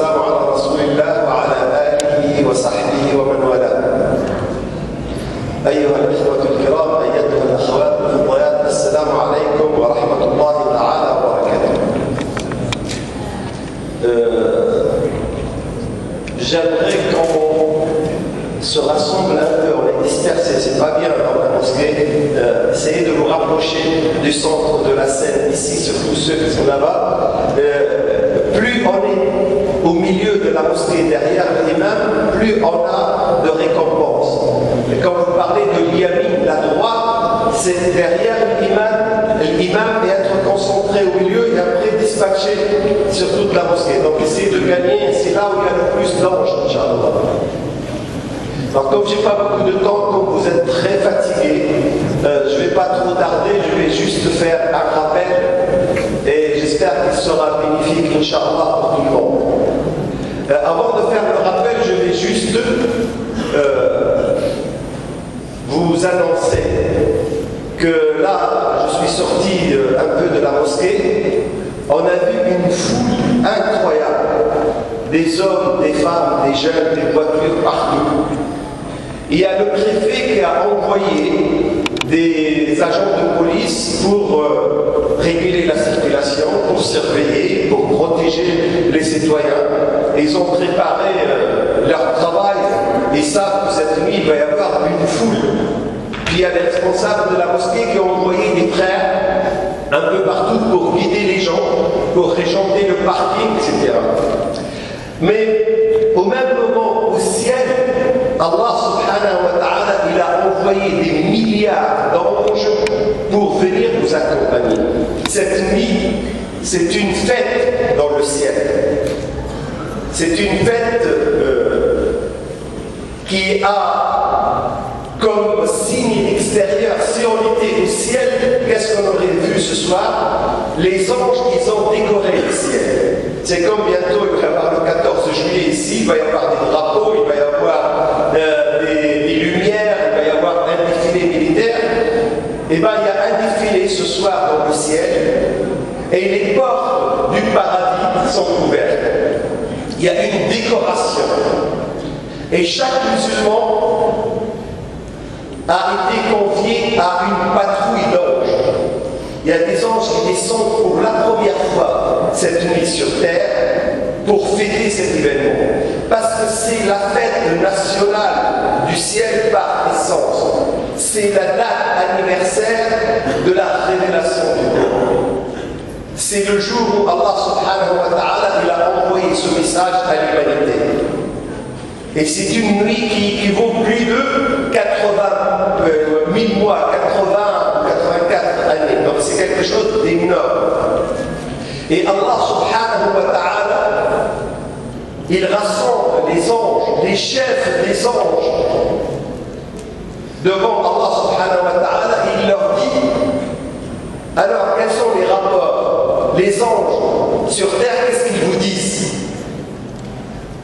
والسلام على رسول الله وعلى آله وصحبه ومن والاه. أيها الإخوة الكرام، أيتها الأخوات الفضيات، السلام عليكم ورحمة الله تعالى وبركاته. J'aimerais qu'on se rassemble un peu, on est dispersé, c'est pas bien dans la mosquée. Essayez de vous rapprocher du centre de la scène ici, surtout ceux qui sont là-bas. Plus on est au milieu de la mosquée derrière l'imam, plus on a de récompenses. Et quand vous parlez de l'yamin, la droite, c'est derrière l'imam et être concentré au milieu et après dispatcher sur toute la mosquée. Donc essayez de gagner, c'est là où il y a le plus d'anges, Inch'Allah. Alors comme je n'ai pas beaucoup de temps, comme vous êtes très fatigués, je ne vais pas trop tarder, je vais juste faire un rappel et j'espère qu'il sera bénéfique, Inch'Allah, pour tout le monde. Avant de faire le rappel, je vais juste vous annoncer que là, je suis sorti un peu de la mosquée, on a vu une foule incroyable, des hommes, des femmes, des jeunes, des voitures partout. Il y a le préfet qui a envoyé des agents de police pour réguler la circulation, pour surveiller, pour protéger les citoyens. Ils ont préparé leur travail et savent que cette nuit, il va y avoir une foule. Puis il y a les responsables de la mosquée qui ont envoyé des frères un peu partout pour guider les gens, pour régenter le parking, etc. Mais au même moment, au ciel, Allah subhanahu wa ta'ala, il a envoyé des milliards d'anges pour venir nous accompagner. Cette nuit, c'est une fête dans le ciel. C'est une fête qui a comme signe extérieur, si on était au ciel, qu'est-ce qu'on aurait vu ce soir? Les anges, ils ont décoré le ciel. C'est comme bientôt, il va y avoir le 14 juillet ici, il va y avoir des drapeaux, il va y avoir des lumières, il va y avoir un défilé militaire. Et bien, il y a un défilé ce soir dans le ciel, et les portes du paradis sont ouvertes. Il y a une décoration. Et chaque musulman a été convié à une patrouille d'anges. Il y a des anges qui descendent pour la première fois cette nuit sur terre pour fêter cet événement. Parce que c'est la fête nationale du ciel par essence. C'est la date anniversaire de la révélation du Coran. C'est le jour où Allah subhanahu wa ta'ala il a envoyé ce message à l'humanité. Et c'est une nuit qui vaut plus de 1000 mois, 80 ou 84 années. Donc c'est quelque chose d'énorme. Et Allah subhanahu wa ta'ala, il rassemble les anges, les chefs des anges, devant Allah subhanahu wa ta'ala, il leur dit, alors quels sont les rapports? Les anges sur terre, qu'est-ce qu'ils vous disent?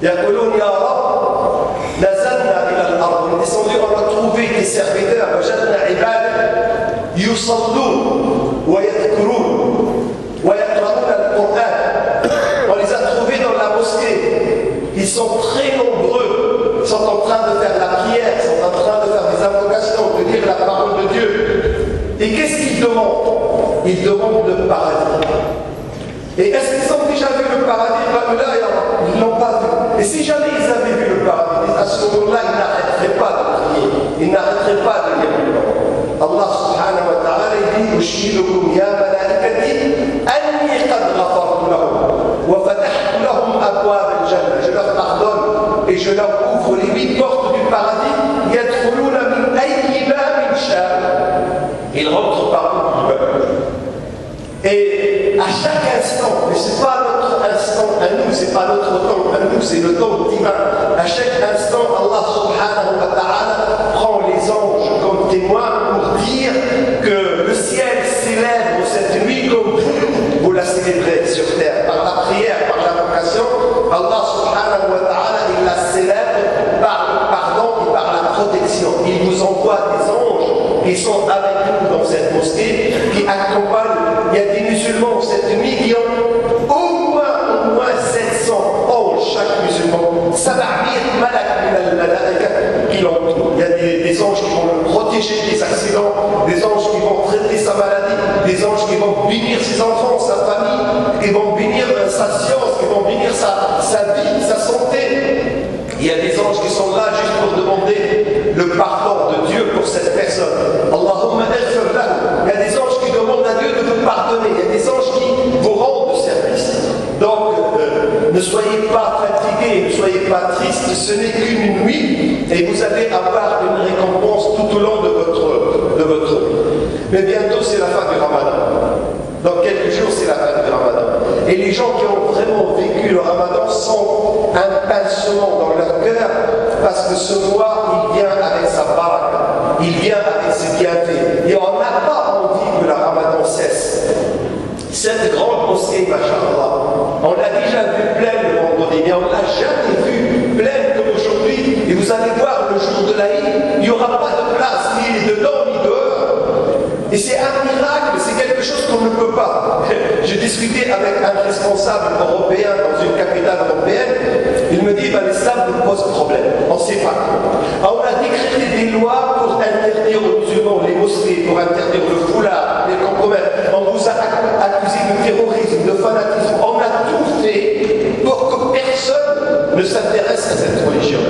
يقولون يا رب نزلنا إلى الأرض. On est descendu, on a trouvé des serviteurs, وجدنا عبادا يصلون ويذكرون ويقرؤون القرآن. On les a trouvés dans la mosquée. Ils sont très nombreux, ils sont en train de faire la prière, ils sont en train de faire des invocations, de dire la parole de Dieu. Et qu'est-ce qu'ils demandent? Ils demandent le paradis. Et est-ce qu'ils ont déjà vu le paradis? Là, ils ne l'ont pas vu. Et si jamais ils avaient vu le paradis, à ce moment-là, ils n'arrêteraient pas de prier. Ils n'arrêteraient pas de lire le nom. Allah subhanahu wa ta'ala dit Ushidukum ya malaikati anni qad ghafartu lahum wa fatahtu lahum abwab al-jannah. Je leur pardonne et je leur ouvre les 8 portes du paradis. Yadkhuluna min ayyi babin sha'a. Ils rentrent par où ils veulent. Et à chaque instant, mais ce n'est pas notre instant à nous, ce n'est pas notre temps à nous, c'est le temps divin. À chaque instant, Allah subhanahu wa ta'ala prend les anges comme témoins pour dire que le ciel célèbre cette nuit comme vous la célébrez sur terre, par la prière, par l'invocation. Allah subhanahu wa ta'ala, il la célèbre par le pardon et par la protection. Il vous envoie des anges qui sont avec nous dans cette mosquée, qui accompagnent. Il y a des musulmans cette nuit qui ont au moins 700 anges anges qui vont le protéger des accidents, des anges qui vont traiter sa maladie, des anges qui vont bénir ses enfants, sa famille, qui vont bénir sa science, qui vont bénir sa vie, sa santé. Il y a des anges qui sont là juste pour demander le pardon de Dieu pour cette personne. Allahumma ighfir lahu. Il y a des anges qui demandent à Dieu de vous pardonner. Il y a des anges qui vous rendent service. Donc, ne soyez pas fatigués, ne soyez pas tristes. Ce n'est qu'une nuit et vous allez avoir une récompense tout au long de votre vie. Mais bientôt, c'est la fin du Ramadan. Dans quelques jours, c'est la fin du Ramadan. Et les gens qui ont vraiment vécu le Ramadan sentent un pincement dans leur cœur parce que ce mois, il vient avec sa baraka, il vient avec ses bienfaits. Et on n'a pas envie que le Ramadan cesse. Cette grande mosquée, Masha'Allah, on l'a déjà vu pleine le vendredi, mais on ne l'a jamais vue pleine comme aujourd'hui. Et vous allez voir, le jour de l'Aïd, il n'y aura pas de place, ni dedans, ni dehors. Et c'est un miracle, c'est quelque chose qu'on ne peut pas. J'ai discuté avec un responsable européen dans une capitale européenne. Il me dit, l'islam nous pose problème. On ne sait pas. On a décrété des lois pour interdire aux musulmans les mosquées, pour interdire le foulard, les compromettre. On vous a accusé de terrorisme, de fanatisme. On a tout fait pour que personne ne s'intéresse à cette religion.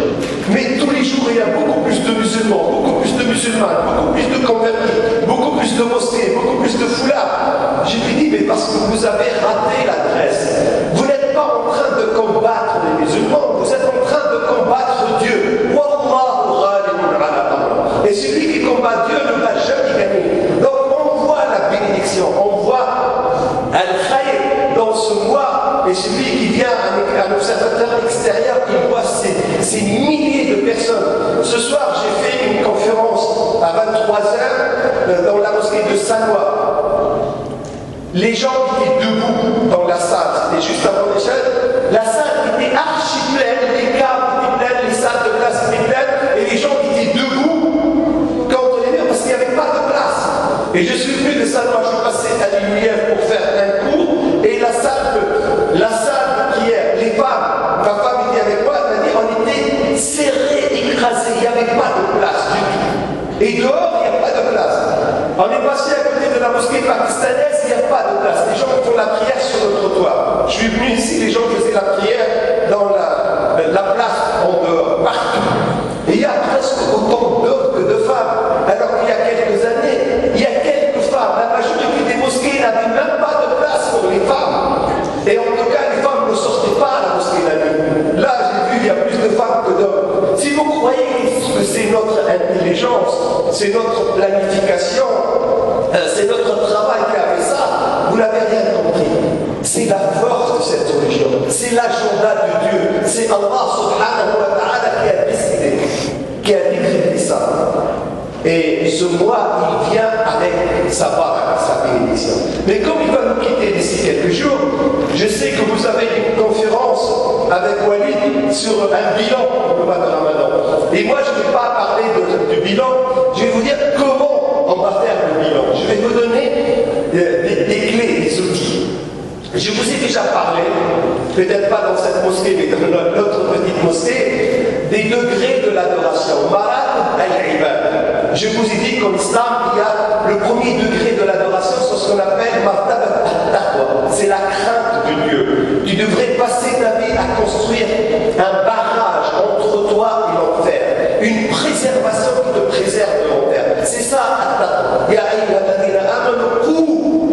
Mais tous les jours, il y a beaucoup plus de musulmans, beaucoup plus de musulmans, beaucoup plus de convertis, beaucoup plus de mosquées, beaucoup plus de foulards. Je lui dis, mais parce que vous avez raté l'adresse. Vous n'êtes pas en train de combattre les musulmans, vous êtes en train de combattre Dieu. Wallahu ghalibun ala amrih. Et celui qui combat Dieu ne va jamais gagner. Donc on voit la bénédiction, on voit al-khayr dans ce mois. Et celui qui vient avec un observateur extérieur, il voit ces milliers de personnes. Ce soir, j'ai fait une conférence à 23h dans la mosquée de Sanois. Les gens étaient debout dans la salle, c'était juste avant l'échelle. La salle était archi pleine, les caves étaient pleines, les salles de classe étaient pleines, et les gens étaient debout quand on est venu parce qu'il n'y avait pas de place. Et je suis venu de Sanois, je suis passé à l'UIF pour faire un cours, et la salle qui est les femmes, ma femme était avec moi, elle m'a dit on était serrés, écrasés, il n'y avait pas de place du tout. Et dehors, il n'y a pas de place. On est passé à côté de la mosquée pakistanaise, il n'y a pas de place. Les gens font la prière sur le trottoir. Je suis venu ici, les gens faisaient la prière dans la place, en dehors, partout. Et il y a presque autant d'hommes que de femmes. Alors qu'il y a quelques années, il y a quelques femmes. La majorité des mosquées n'avaient même pas de place pour les femmes. Et en tout cas, les femmes ne sortaient pas à la mosquée la nuit. Là, j'ai vu, il y a plus de femmes que d'hommes. Si vous croyez que c'est notre intelligence, c'est notre planification, c'est notre travail qui a fait ça, vous n'avez rien compris. C'est la force de cette religion, c'est l'agenda de Dieu, c'est Allah subhanahu wa ta'ala qui a décidé, qui a décrété ça. Et ce mois, il vient avec sa baraka, sa bénédiction. Mais comme il va nous quitter d'ici quelques jours, je sais que vous avez une conférence avec Walid sur un bilan pour le mois de Ramadan. Et moi, je ne vais pas parler du bilan, je vais vous dire comment on va faire le bilan. Je vais vous donner des clés, des outils. Je vous ai déjà parlé, peut-être pas dans cette mosquée, mais dans notre petite mosquée, des degrés de l'adoration. Marat al-ibad. Je vous ai dit qu'en islam, il y a le premier degré de l'adoration, c'est ce qu'on appelle martabat al-taqwa. C'est la crainte de Dieu. Tu devrais passer ta vie à construire un barrage entre toi et l'enfer. Une préservation qui te préserve de l'enfer. C'est ça, al-taqwa. Ya ayyuhalladhina amanu qu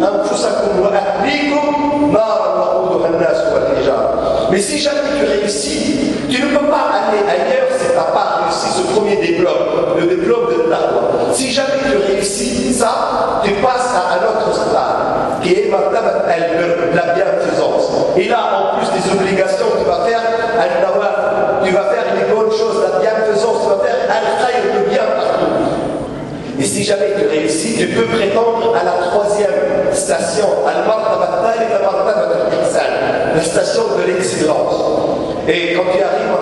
anfusakum wa ahlikum naran waquduha an-nas wal hijara. Mais si jamais tu réussis, tu ne peux pas aller ailleurs si tu n'as pas réussi ce premier diplôme, le diplôme de taqwa. Si jamais tu réussis ça, tu passes à un autre stade, qui est la bienfaisance. Et là, en plus des obligations, tu vas faire al-nawaf, tu vas faire les bonnes choses, la bienfaisance, tu vas faire al-khayr, le bien partout. Et si jamais tu réussis, tu peux prétendre à la troisième station, la station de l'excellence. Et quand tu arrives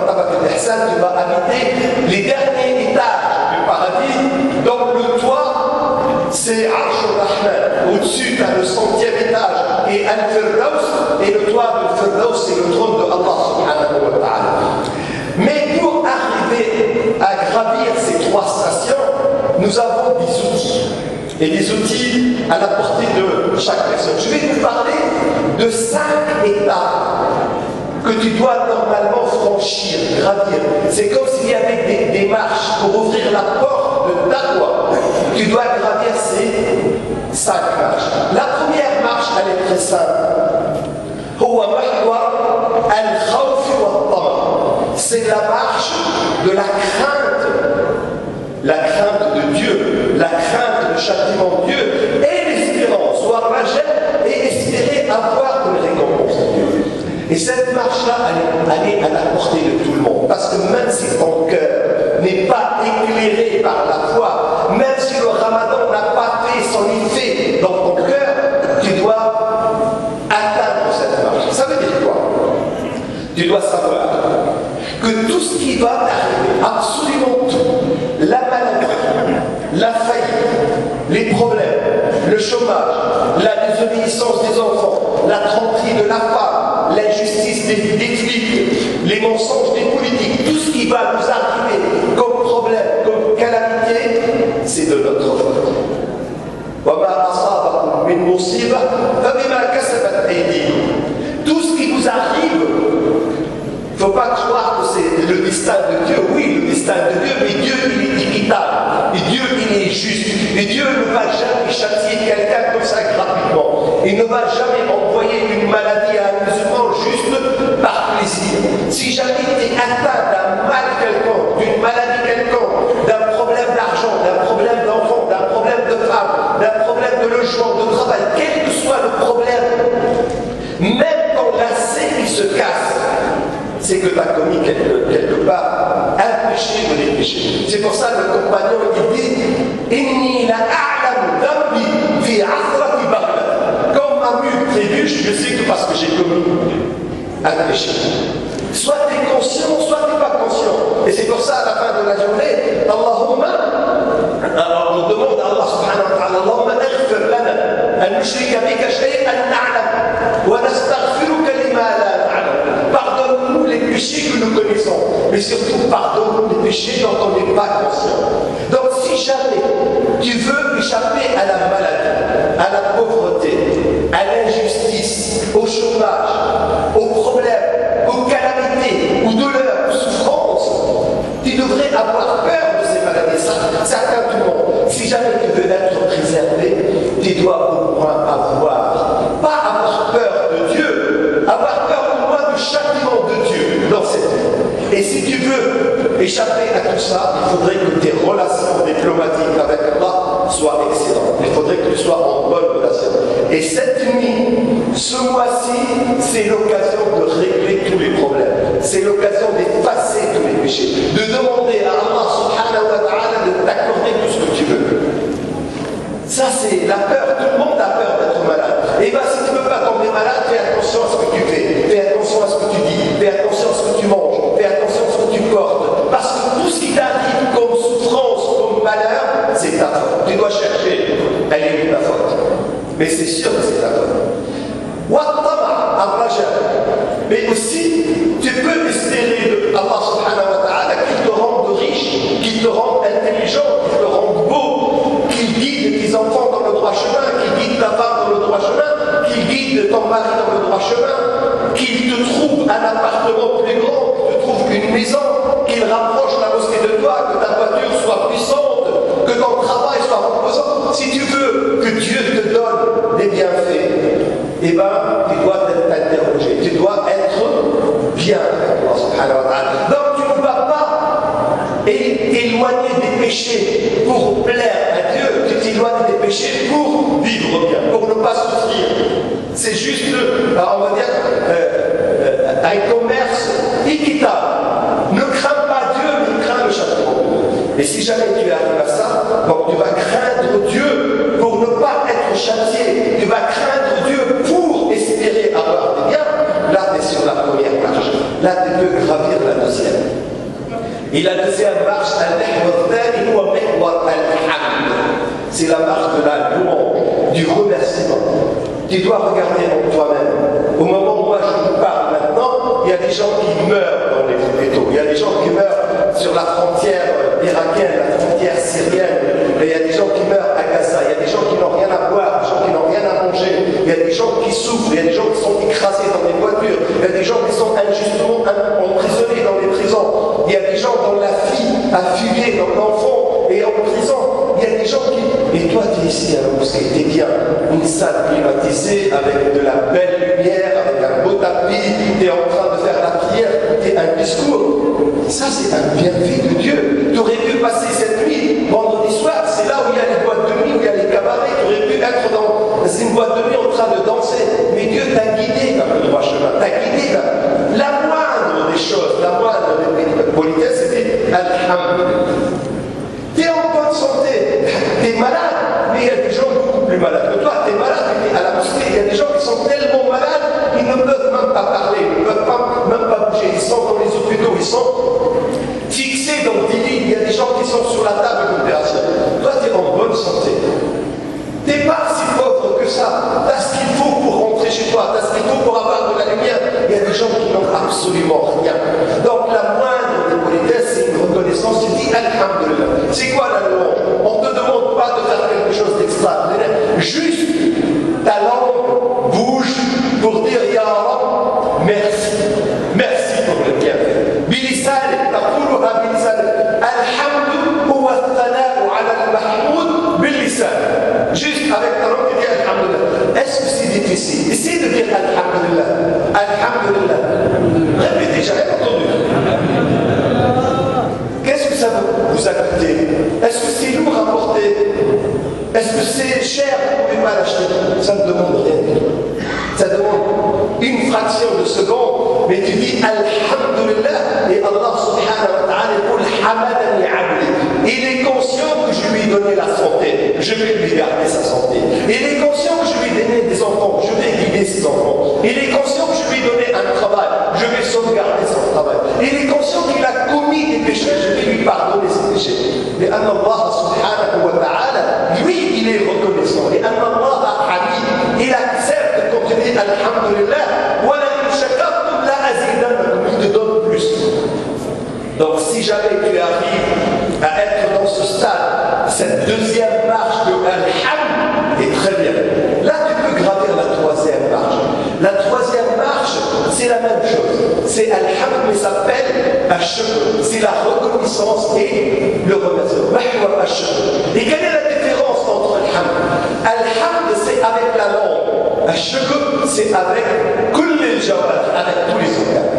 tu vas habiter les derniers étages du paradis. Donc le toit, c'est Arsh al-Rahman. Au-dessus, tu as le 100e étage et Al-Firdaus. Et le toit du Firdaus, c'est le trône de Allah subhanahu wa ta'ala. Mais pour arriver à gravir ces trois stations, et des outils à la portée de chaque personne. Je vais vous parler de 5 étapes que tu dois normalement franchir, gravir. C'est comme s'il y avait des marches pour ouvrir la porte de ta voie. Tu dois gravir ces 5 marches. La première marche, elle est très simple. C'est la marche de la crainte de Dieu, la crainte du châtiment de Dieu et l'espérance, soit rajat et espérer avoir une récompense de Dieu. Et cette marche-là, elle est à la portée de tout le monde, parce que même si ton cœur n'est pas éclairé par la foi, même si le ramadan n'a pas fait son effet dans ton cœur, tu dois atteindre cette marche. Ça veut dire quoi? Tu dois savoir que tout ce qui va t'arriver, absolument tout, la maladie, la faillite, les problèmes, le chômage, la désobéissance des enfants, la tromperie de la femme, l'injustice des flics, les mensonges des politiques, tout ce qui va nous arriver comme problème, comme calamité, c'est de notre faute. Tout ce qui vous arrive, il ne faut pas croire que c'est le destin de Dieu. Oui, le destin de Dieu, mais Dieu, il est équitable. Et Dieu, il est juste. Et Dieu ne va jamais châtier quelqu'un comme ça gratuitement. Il ne va jamais envoyer une maladie à un musulman juste par plaisir. Si jamais tu es atteint d'un mal quelconque, d'une maladie quelconque, d'un problème d'argent, d'un problème d'enfant, d'un problème de femme, d'un problème de logement, de travail, quel que soit le problème, même quand lacet il se casse, c'est que tu as commis quelque part un péché de les péchés. C'est pour ça que le compagnon il dit Inni la a'lamu dambi fi asrati baghdad. Quand ma mule trébuche, je sais que parce que j'ai commis un péché. Soit tu es conscient, soit tu n'es pas conscient. Et c'est pour ça, à la fin de la journée, on demande à Allah subhanahu wa ta'ala Allahumma aghfir lana an nushrika bika shay'an na'lam wa nastaghfiruka lima la na'lam. Pardonne-nous les péchés que nous connaissons, mais surtout pardonne-nous les péchés dont on n'est pas conscient. Donc si jamais tu veux échapper à la maladie, à la pauvreté, à l'injustice, au chômage, aux problèmes, aux calamités, aux douleurs, aux souffrances, tu devrais avoir peur de ces maladies. Ça atteint tout le monde. Si jamais tu veux être préservé, tu dois au moins pas avoir peur de Dieu, avoir peur au moins du châtiment de Dieu dans cette vie. Et si tu veux échapper à tout ça, il faudrait que tes relations diplomatiques avec Allah soient excellentes. Il faudrait que tu sois en bonne relation. Et cette nuit, ce mois-ci, c'est l'occasion de régler tous les problèmes. C'est l'occasion d'effacer tous les péchés. De demander à Allah subhanahu wa ta'ala de t'accorder tout ce que tu veux. Ça, c'est la peur. Tout le monde a peur d'être malade. Et bien, si tu ne veux pas tomber malade, fais attention à ce que tu fais. Fais attention à ce que tu dis. Fais attention à ce que tu manges. Fais attention à ce que tu portes. Parce que tout ce qui t'arrive comme souffrance, comme malheur, c'est ta faute. Tu dois chercher. Elle est ta faute. Mais c'est sûr que c'est ta faute. Mais aussi, tu peux espérer de Allah subhanahu wa ta'ala qu'il te rende riche, qu'il te rende intelligent, qu'il te rende beau, qu'il guide tes enfants dans le droit chemin, qu'il guide ta femme dans le droit chemin, qu'il guide ton mari dans le droit chemin, qu'il te trouve un appartement plus grand, qu'il te trouve une maison, qu'il rapproche la mosquée de toi, que ta voiture soit puissante, que ton travail soit reposant. Si tu veux que Dieu te donne des bienfaits, eh bien, tu dois t'interroger, tu dois être bien avec Allah subhanahu wa ta'ala. Donc, tu ne vas pas éloigner des péchés pour plaire à Dieu, tu t'éloignes des péchés pour vivre bien, pour ne pas souffrir. C'est juste, on va dire, un commerce équitable. Ne crains pas Dieu, mais crains le châtiment. Et si jamais tu arrives à ça, donc tu vas craindre Dieu pour ne pas être châtié. Tu vas craindre Dieu pour espérer avoir des biens. Là, tu es sur la première marche. Là, tu peux gravir la deuxième. Et la deuxième marche, c'est la marche de la louange, du remerciement. Tu dois regarder en toi-même. Au moment où moi je vous parle maintenant, il y a des gens qui meurent dans les hôpitaux. Il y a des gens qui meurent sur la frontière irakienne, la frontière syrienne. Et il y a des gens qui meurent à Gaza. ça. Il y a des gens qui n'ont rien à boire, des gens qui n'ont rien à manger. Il y a des gens qui souffrent, il y a des gens qui sont écrasés dans des voitures. Il y a des gens qui sont injustement emprisonnés dans les prisons. Il y a des gens dont la fille a fugué, dont l'enfant est en prison. Il y a des gens qui... Et toi, tu es ici à la mosquée, tu es bien. Une salle climatisée avec de la belle lumière, avec un beau tapis, tu es en train de faire la prière, tu es un discours. Ça, c'est un bienfait de Dieu. Tu aurais pu passer cette nuit, vendredi soir, c'est là où il y a les boîtes de nuit, où il y a les cabarets. Tu aurais pu être dans une boîte de nuit en train de danser. Mais Dieu t'a guidé vers le droit chemin. T'a guidé vers la moindre des choses, la moindre des politesses, c'était Alhamdulillah. Tu es en bonne santé, tu es malade, mais il y a des gens beaucoup plus malades que toi. Tu es malade, tu es à la mosquée, il y a des gens qui sont tellement malades qu'ils ne peuvent même pas parler, ils ne peuvent même pas bouger. Ils sont dans les hôpitaux, ils sont fixés dans des lits. Il y a des gens qui sont sur la table d'opération. Toi, tu es en bonne santé. Tu n'es pas si pauvre que ça. Tu as ce qu'il faut pour rentrer chez toi, tu as ce qu'il faut pour avoir de la lumière. Il y a des gens qui n'ont absolument rien. Donc la moindre des politesses, c'est une reconnaissance. Tu dis Alhamdulillah. C'est quoi la louange? On ne te demande pas de faire quelque chose d'extraordinaire. Juste ta langue bouge pour dire Ya Rab, merci. Merci pour le bienfait. Bilisalik, taquluha bilisalik. Alhamdu huwa al-thana'u ala al-mahmoud bilisan. Juste avec ta langue, tu dis Alhamdulillah. Est-ce que c'est difficile? Essaye de dire Alhamdulillah. Alhamdulillah. Répétez, j'avais entendu. Qu'est-ce que ça vous a coûté? Est-ce que c'est lourd à porter? Est-ce que c'est cher? Vous ne pouvez pas l'acheter. Ça ne demande rien du tout. Ça demande une fraction de seconde, mais tu dis Alhamdulillah et Allah subhanahu wa ta'ala dit Hamadani abdi. Il est conscient que je lui ai donné la santé, je vais lui garder sa santé. Il est conscient que je lui ai donné des enfants, je vais guider ses enfants. Il est conscient que je lui ai donné un travail, je vais sauvegarder son travail. Il est conscient qu'il a commis des péchés, je vais lui pardonner ses péchés. Mais Allah subhanahu wa ta'ala, lui, il est reconnaissant. Et Allah hamid, il accepte quand tu dis Alhamdulillah, wa la shakartum la azidannakum, il te donne plus. Donc si jamais tu arrives à être dans ce stade, cette deuxième marche de Alhamd est très bien. Là tu peux gravir la troisième marche. La troisième marche, c'est la même chose. C'est Alhamd, mais ça s'appelle Ash-Shukr. C'est la reconnaissance et le remerciement. Mahwa Ash-Shukr. Et quelle est la différence entre Alhamd? Alhamd, c'est avec la langue. Ash-Shukr, c'est avec Kull al-Jawad, avec tous les organes.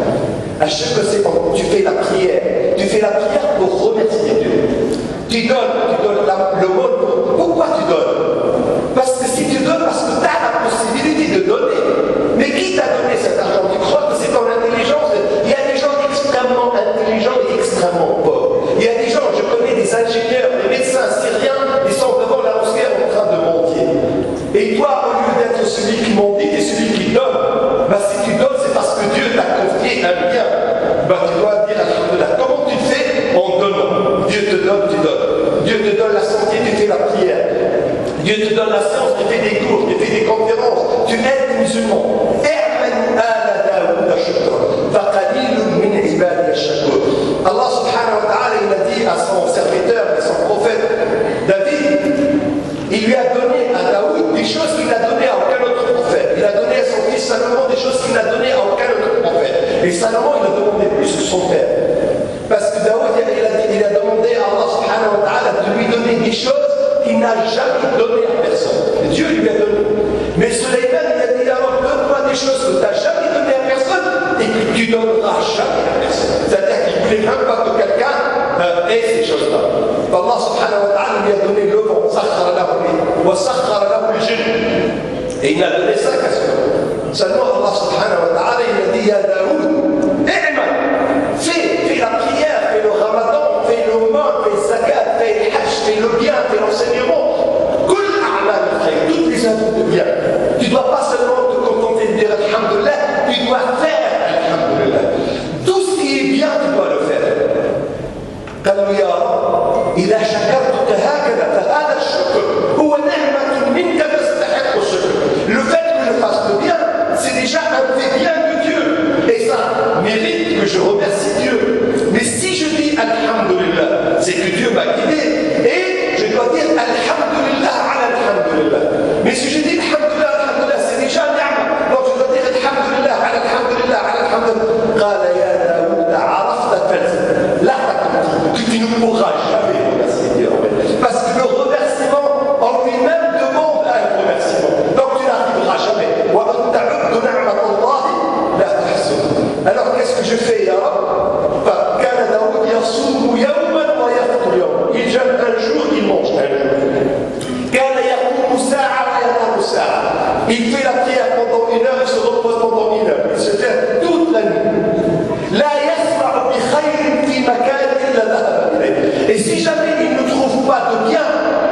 Ash-Shukr, c'est quand tu fais la prière. Tu fais la prière pour remercier Dieu. Tu donnes le mot. Pourquoi tu donnes? Parce que si tu donnes, parce que tu as la possibilité de donner. Mais qui t'a donné cet argent? Tu crois que c'est ton intelligence? Il y a des gens extrêmement intelligents et extrêmement pauvres. Il y a des gens, je connais des ingénieurs, des médecins syriens, ils sont devant la mosquée en train de mendier. Et toi, au lieu d'être celui qui mendie, tu es celui qui donne. Bah, si tu donnes, c'est parce que Dieu t'a confié un bien. Bah, tu dois dire Alhamdulillah. Comment tu fais? En donnant. Dieu te donne, tu donnes. Dieu te donne la santé, tu fais la prière. Dieu te donne la science, tu fais des cours, tu fais des conférences, tu aides les musulmans. Allah subhanahu wa ta'ala, il a dit à son serviteur, à son prophète David, il lui a donné à Daoud des choses qu'il n'a donné à aucun autre prophète. Il a donné à son fils Salomon des choses qu'il n'a donné à aucun autre prophète. Et Salomon, il a demandé plus que son père. Parce que Daoud, il a demandé à Allah subhanahu wa ta'ala de lui donner des choses qu'il n'a jamais donné à personne. Et Dieu lui a donné. Mais Sulayman, il a dit alors donne-moi des choses que tu n'as jamais donné à personne et que tu donneras jamais à personne. C'est-à-dire qu'il ne voulait même pas que quelqu'un ait ces choses-là. Allah subhanahu wa ta'ala lui a donné le vent, et il n'a donné ça qu'à soi. Seulement Allah subhanahu wa ta'ala, il a dit à Daoud, fais la prière, fais le ramadan, fais l'aumône, fais le zakat, fais le hajj, fais le bien, fais l'enseignement. Toutes les œuvres de bien. Tu ne dois pas seulement te contenter de dire Alhamdulillah, tu dois faire Alhamdulillah. Tout ce qui est bien, tu dois le faire. قالوا يا رب إذا شكرتك هكذا فهذا الشكر هو نعمة منك تستحق الشكر. Le fait que je fasse le bien, c'est déjà un fait bien de Dieu. Et ça mérite que je remercie Dieu. Mais si je dis Alhamdulillah, c'est que Dieu m'a guidé. Et je dois dire Alhamdulillah ala قال يا داود عرفت فلسفة. Là, tu ne pourras jamais remercier Dieu. Parce que le remerciement en lui-même demande un remerciement. Donc tu n'arriveras jamais. Alors qu'est-ce que je fais, ya Rab? Il jeûne un jour, il mange un jour. Il fait la prière pendant 1 heure, il se repose pendant 1 heure. Il se fait toute la nuit. Et si jamais il ne trouve pas de bien,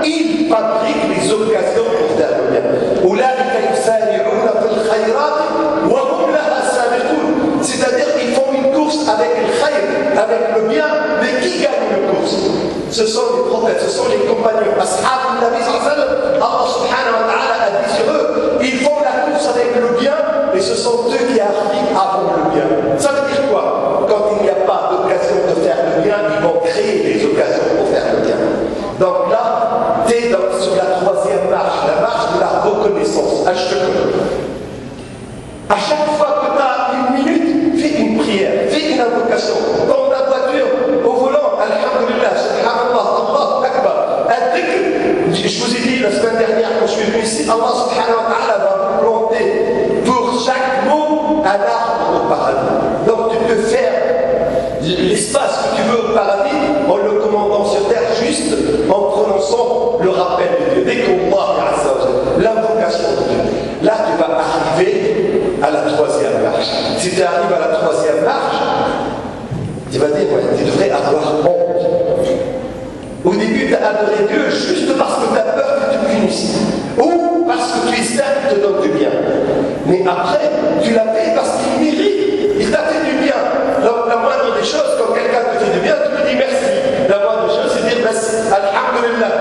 il fabrique les occasions pour faire le bien. C'est-à-dire qu'ils font une course avec le khayr, avec le bien, mais qui gagne une course? Ce sont les prophètes, ce sont les compagnons. Ashab al-Nabi sallallahu alayhi wa sallam, Allah subhanahu wa ta'ala a dit sur eux, ils font la course avec le bien, et ce sont eux qui arrivent avant le bien. Ça veut dire quoi? Quand il n'y a pas d'occasion de faire le bien, ils vont créer des occasions pour faire le bien. Donc là, tu es sur la 3e marche, la marche de la reconnaissance. À chaque fois que tu as 1 minute, fais une prière, fais une invocation. Dans la voiture, au volant, alhamdulillah, subhanallah, Allah akbar. Je vous ai dit la semaine dernière quand je suis venu ici, Allah subhanahu wa ta'ala va vous planter pour chaque mot un arbre au paradis. Donc tu peux faire l'espace que tu veux au paradis en le commandant sur terre, juste en prononçant le rappel de Dieu. Dès qu'Allah, l'invocation de Dieu. Là tu vas arriver à la 3e marche. Si tu arrives à la 3e marche, tu vas dire, ouais, tu devrais avoir honte. Au début, tu as adoré Dieu juste parce que tu as peur que tu punisses. Ou parce que tu espères qu'il te donne du bien. Mais après, tu l'as fait parce qu'il mérite. Il t'a fait du bien. Donc la moindre des choses, quand quelqu'un te fait du bien, tu lui dis merci. La moindre chose, c'est dire merci. Alhamdulillah.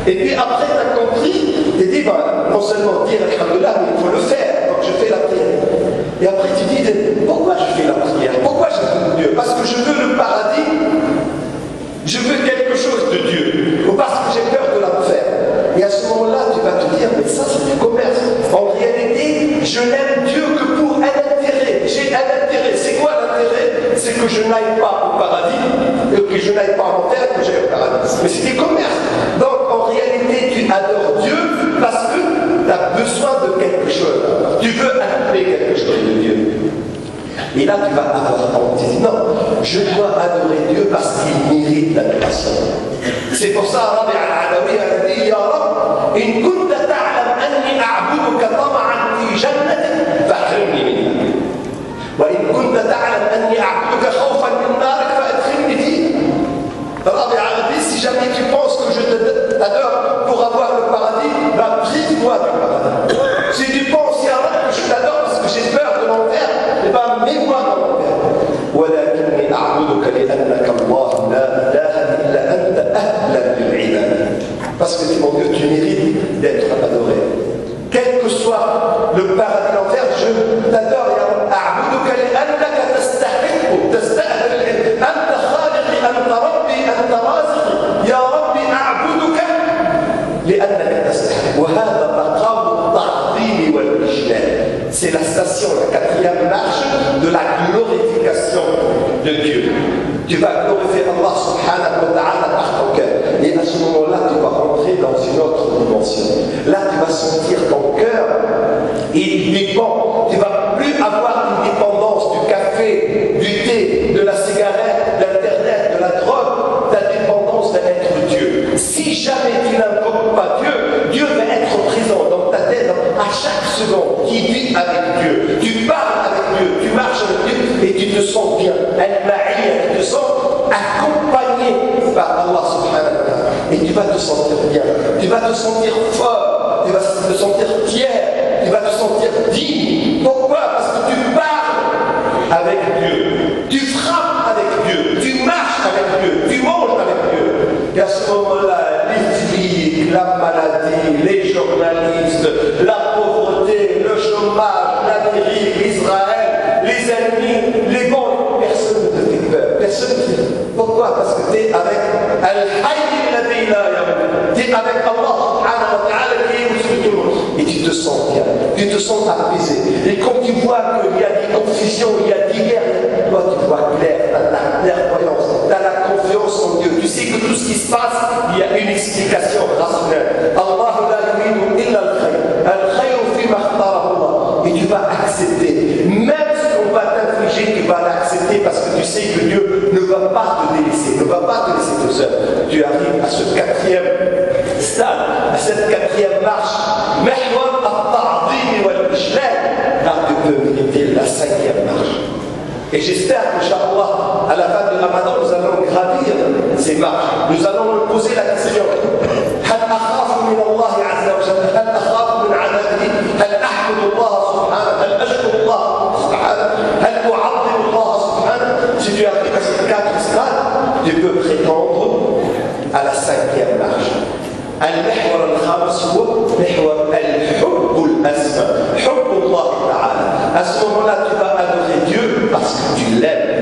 Et puis après, tu as compris, tu dis, bah, non seulement dire Alhamdulillah, mais il faut le faire. Donc je fais la prière. Et après, tu dis, pourquoi je fais la prière? Pourquoi je veux Dieu? Parce que je veux le paradis. Je veux quelque chose de Dieu, ou parce que j'ai peur de l'enfer. Et à ce moment-là, tu vas te dire, mais ça c'est du commerce. En réalité, je n'aime Dieu que pour un intérêt. J'ai un intérêt. C'est quoi l'intérêt? C'est que je n'aille pas au paradis, que je n'aille pas en enfer, que j'aille au paradis. Mais c'est du commerce. Donc en réalité, tu adores Dieu parce que tu as besoin de quelque chose. Tu veux accomplir quelque chose de Dieu. Et là, tu vas avoir honte. Tu dis, non, je dois adorer Dieu parce qu'il mérite l'adoration. C'est pour ça, Rabbi al-Adawi a dit, Ya Rab, in kunta ta'lam anni a'buduka tama'an fi jannatik, fa'khrimni minna. Wa in kunta ta'lam anni a'buduka khawfan min narik, fa'adkhilni fiha. Rabbi a dit, si jamais tu penses que je t'adore pour avoir le paradis, bah prive-moi du paradis. Si tu penses, Ya Rab, que je t'adore parce que j'ai peur de l'enfer, eh bien, mets-moi dans l'enfer. ولكني أعبدك لأنك الله لا إله إلا أنت أهلا للعبادة. Parce que mon Dieu, tu mérites d'être adoré. Quel que soit le paradis l'enfer, je t'adore. أعبدك لأنك تستحق تستأهل أنت خالقي أنت ربي أنت رازقي يا ربي أعبدك لأنك تستحق. وهذا مقام التعظيم والإجلال. C'est la station, la 4e marche de la glorification de Dieu. Tu vas glorifier Allah subhanahu wa ta'ala par ton cœur. Et à ce moment-là, tu vas rentrer dans une autre dimension. Là, tu vas sentir ton cœur, il dépend. Tu ne vas plus avoir une dépendance du café, du thé, de la cigarette, de l'internet, de la drogue. Ta dépendance va être Dieu. Si jamais tu n'invoques pas Dieu, Dieu va être présent dans ta tête à chaque seconde. Qui vit avec Dieu, tu parles avec Dieu, tu marches avec Dieu et tu te sens bien. Tu te sens accompagné par Allah subhanahu wa ta'ala. Et tu vas te sentir bien, tu vas te sentir fort, tu vas te sentir fier, tu vas te sentir digne. Pourquoi? Parce que tu parles avec Dieu, tu frappes avec Dieu, tu marches avec Dieu, tu manges avec Dieu. Et à ce moment-là, les flics, la maladie, les journalistes, la pauvreté, le chômage, l'Amérique, Israël, les ennemis, les bons, personne ne te fait peur. Personne ne te fait peur. Pourquoi? Parce que tu es avec Al-Hayy alladhi la yamut. Tu es avec Allah subhanahu wa ta'ala qui est au-dessus de tout le monde. Et tu te sens bien, tu te sens apaisé. Et quand tu vois qu'il y a des confusions, il y a des hier, toi tu vois clair, tu as la clairvoyance, tu as la confiance en Dieu. Tu sais que tout ce qui se passe, il y a une explication rationnelle. Allah la yuridu illa al-khayr. Al-khayr fi ma ikhtarahu Allah. Et tu vas accepter. Même ce qu'on va t'infliger, tu vas l'accepter parce que tu sais que Dieu ne va pas te délaisser, ne va pas te laisser tout seul. Tu arrives à ce quatrième stade, à cette quatrième marche. Mahwar al-ta'zim wal-ijlal. Là, tu peux mériter la cinquième marche. Et j'espère qu'Inch'Allah, à la fin du Ramadan, nous allons gravir ces marches. Nous allons nous poser la question. هل أخاف من الله عز وجل؟ هل أخاف من عذابه؟ هل أحمد الله سبحانه؟ هل أشكر الله سبحانه؟ هل أعظم الله سبحانه؟ Si tu arrives à ces quatre stades, tu peux prétendre à la cinquième marche. المحور الخامس هو محور الحب الأسمى، حب الله تعالى. À ce moment-là, tu vas adorer Dieu parce que tu l'aimes.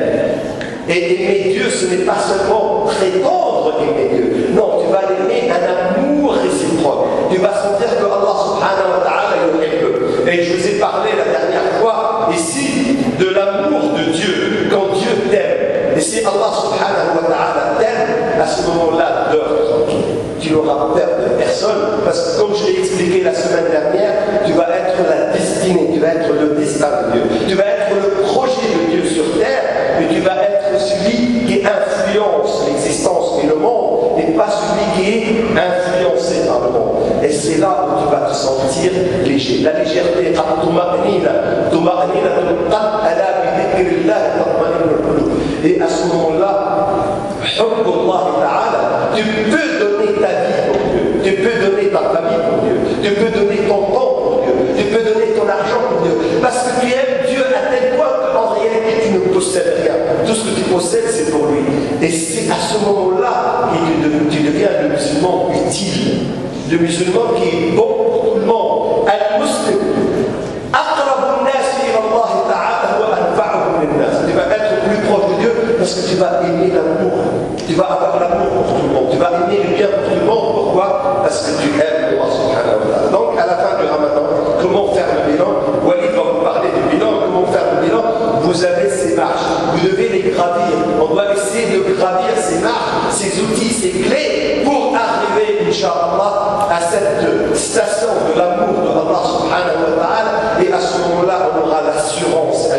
Et aimer Dieu, ce n'est pas seulement prétendre aimer Dieu. Non, tu vas l'aimer un amour réciproque. Tu vas sentir que Allah subhanahu wa ta'ala est. Et je vous ai parlé la dernière fois ici de l'amour de Dieu. Quand Dieu t'aime, et si Allah subhanahu wa ta'ala t'aime, à ce moment-là, dors tranquille. Tu n'auras peur de personne, parce que comme je l'ai expliqué la semaine dernière, tu vas être la destinée, tu vas être le destin de Dieu, tu vas être le projet de Dieu sur terre, et tu vas être celui qui influence l'existence et le monde, et pas celui qui est influencé par le monde. Et c'est là où tu vas te sentir léger. La légèreté, et à ce moment-là, tu peux donner ta vie pour Dieu, tu peux donner ta famille pour Dieu, tu peux donner ton temps pour Dieu, tu peux donner ton argent pour Dieu, parce que tu aimes Dieu à tel point qu'en réalité tu ne possèdes rien. Tout ce que tu possèdes, c'est pour lui. Et c'est à ce moment-là que tu deviens le musulman utile, le musulman qui est bon pour tout le monde. Al-Muslim, aqrabu an-nasi ila Allah ta'ala huwa anfa'uhum lin-nas. Tu vas être plus proche de Dieu parce que tu vas aimer l'amour. Tu vas avoir l'amour pour tout le monde. Tu vas aimer le bien pour tout le monde. Pourquoi? Parce que tu aimes Allah subhanahu wa ta'ala. Donc, à la fin du Ramadan, comment faire le bilan? Walid va vous parler du bilan. Comment faire le bilan? Vous avez ces marches. Vous devez les gravir. On doit essayer de gravir ces marches, ces outils, ces clés pour arriver, Inch'Allah, à cette station de l'amour de Allah subhanahu wa ta'ala. Et à ce moment-là, on aura l'assurance,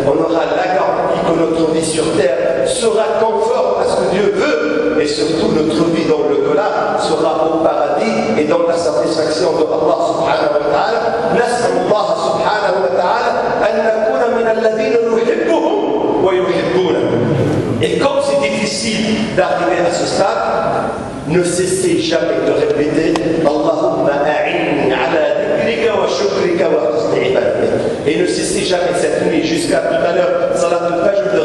on aura la garantie que notre vie sur terre sera conforme à ce que Dieu veut. Et surtout, notre vie dans le delà sera au paradis et dans la satisfaction de Allah subhanahu wa ta'ala. Nas'al Allah subhanahu wa ta'ala an nakuna min alladhina nuhibbuhum wa yuhibbuna. Et comme c'est difficile d'arriver à ce stade, ne cessez jamais de répéter Allahumma a'inni ala dhikrika wa shukrika wa husni ibadatik. Et ne cessez jamais cette nuit jusqu'à tout à l'heure, salat al-fajr,